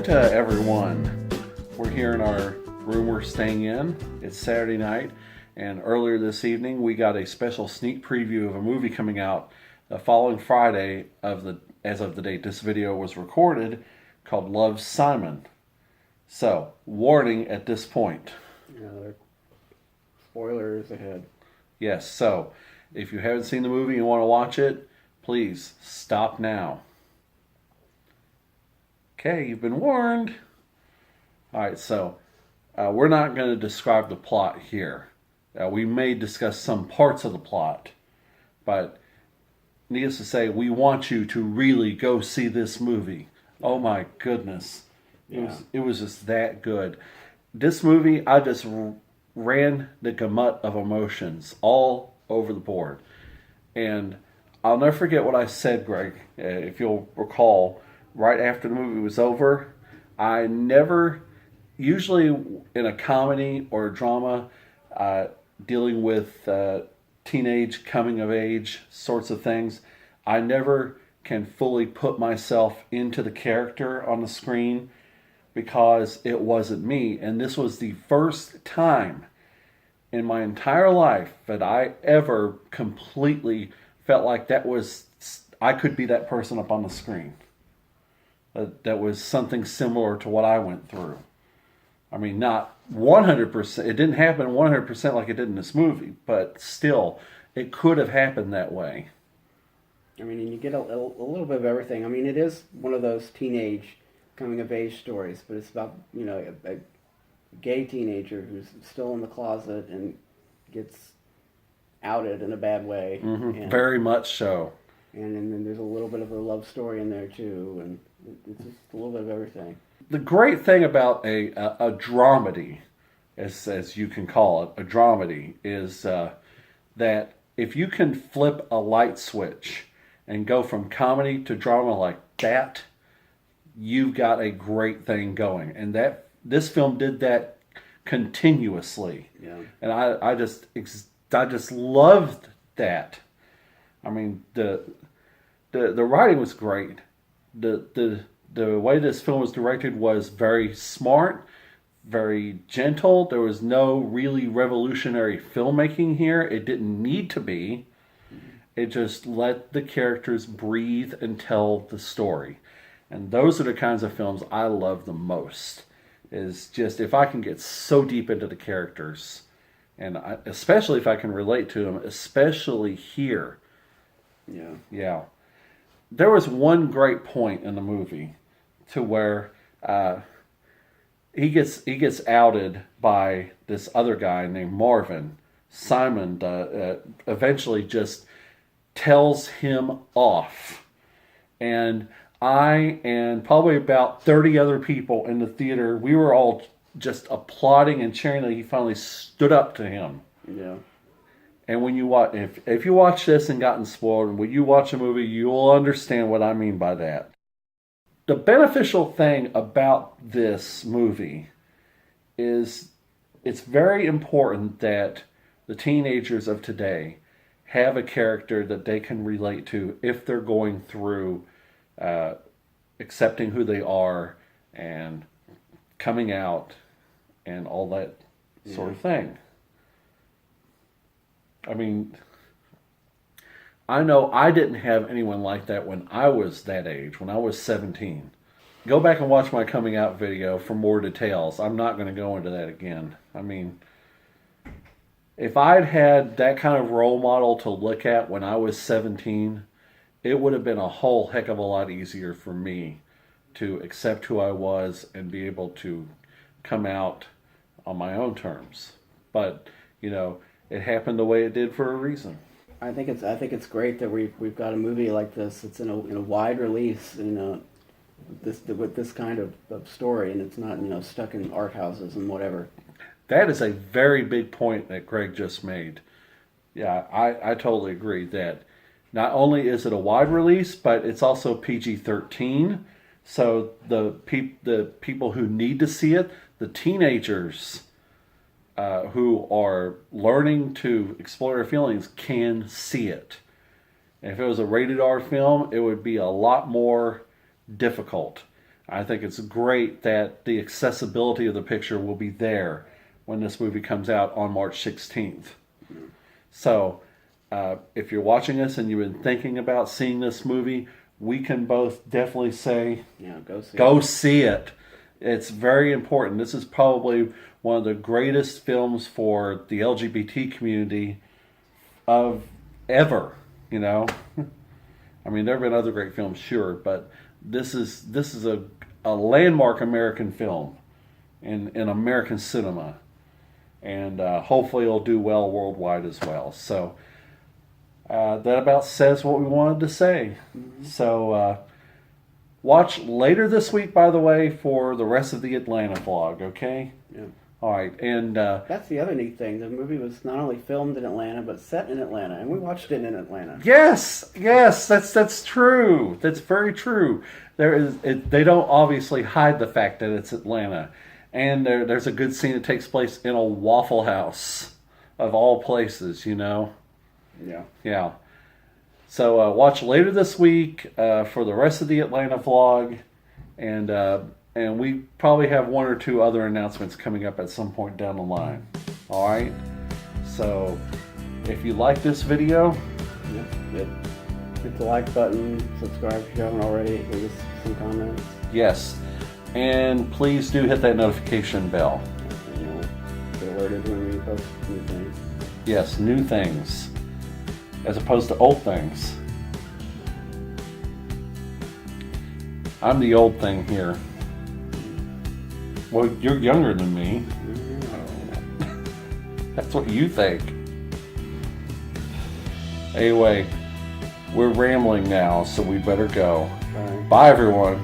Magenta, everyone. We're here in our room we're staying in. It's Saturday night, and earlier this evening we got a special sneak preview of a movie coming out the following Friday as of the date this video was recorded, called Love, Simon. So, warning at this point. Yeah, there are spoilers ahead. Yes, so if you haven't seen the movie and want to watch it, please stop now. Okay, you've been warned. Alright, so we're not going to describe the plot here. We may discuss some parts of the plot, but needless to say, we want you to really go see this movie. Oh my goodness. It was just that good. This movie, I just ran the gamut of emotions all over the board. And I'll never forget what I said, Greg, if you'll recall, right after the movie was over. I never, usually in a comedy or a drama, dealing with teenage coming of age sorts of things, I never can fully put myself into the character on the screen because it wasn't me. And this was the first time in my entire life that I ever completely felt like I could be that person up on the screen. That was something similar to what I went through. I mean, not 100%. It didn't happen 100% like it did in this movie, but still, it could have happened that way. I mean, and you get a little bit of everything. I mean, it is one of those teenage coming-of-age stories, but it's about, a gay teenager who's still in the closet and gets outed in a bad way. Mm-hmm. And, very much so. And then there's a little bit of a love story in there, too, and it's just a little bit of everything. The great thing about a dramedy, as you can call it, a dramedy, is that if you can flip a light switch and go from comedy to drama like that, you've got a great thing going. And this film did that continuously. Yeah. And I just loved that. I mean, the writing was great. The way this film was directed was very smart, very gentle. There was no really revolutionary filmmaking here. It didn't need to be. It just let the characters breathe and tell the story. And those are the kinds of films I love the most. Is just if I can get so deep into the characters, and especially if I can relate to them, especially here. Yeah. There was one great point in the movie to where he gets outed by this other guy named Marvin. Simon eventually just tells him off. And I and probably about 30 other people in the theater, we were all just applauding and cheering that he finally stood up to him. Yeah. And when you watch, if you watch this and gotten spoiled, and when you watch a movie, you will understand what I mean by that. The beneficial thing about this movie is it's very important that the teenagers of today have a character that they can relate to if they're going through accepting who they are and coming out and all that sort of thing. I mean, I know I didn't have anyone like that when I was that age, when I was 17. Go back and watch my coming out video for more details. I'm not going to go into that again. I mean, if I'd had that kind of role model to look at when I was 17, it would have been a whole heck of a lot easier for me to accept who I was and be able to come out on my own terms. But, it happened the way it did for a reason. I think it's great that we've got a movie like this. It's in a wide release, with this kind of story, and it's not stuck in art houses and whatever. That is a very big point that Greg just made. Yeah, I totally agree that not only is it a wide release, but it's also PG-13. So the people who need to see it, the teenagers who are learning to explore their feelings, can see it. And if it was a rated R film, it would be a lot more difficult. I think it's great that the accessibility of the picture will be there when this movie comes out on March 16th. So, if you're watching this and you've been thinking about seeing this movie, we can both definitely say, Yeah, go see it. It's very important. This is probably one of the greatest films for the LGBT community of ever, you know. I mean, there have been other great films, sure, but this is a landmark American film in American cinema, and hopefully it'll do well worldwide as well. So that about says what we wanted to say. So watch later this week, by the way, for the rest of the Atlanta vlog. Okay. Yeah. All right, and That's the other neat thing. The movie was not only filmed in Atlanta, but set in Atlanta, and we watched it in Atlanta. yes, that's true. That's very true. They don't obviously hide the fact that it's Atlanta, and there's a good scene that takes place in a Waffle House, of all places. You know. Yeah. Yeah. So watch later this week for the rest of the Atlanta vlog, and we probably have one or two other announcements coming up at some point down the line. All right. So if you like this video, Hit the like button, subscribe if you haven't already, leave us some comments. yes, and please do hit that notification bell. You know, get alerted when we post new things. Yes, new things as opposed to old things. I'm the old thing here. Well, you're younger than me. That's what you think. Anyway, we're rambling now, so we better go. Bye. Bye, everyone.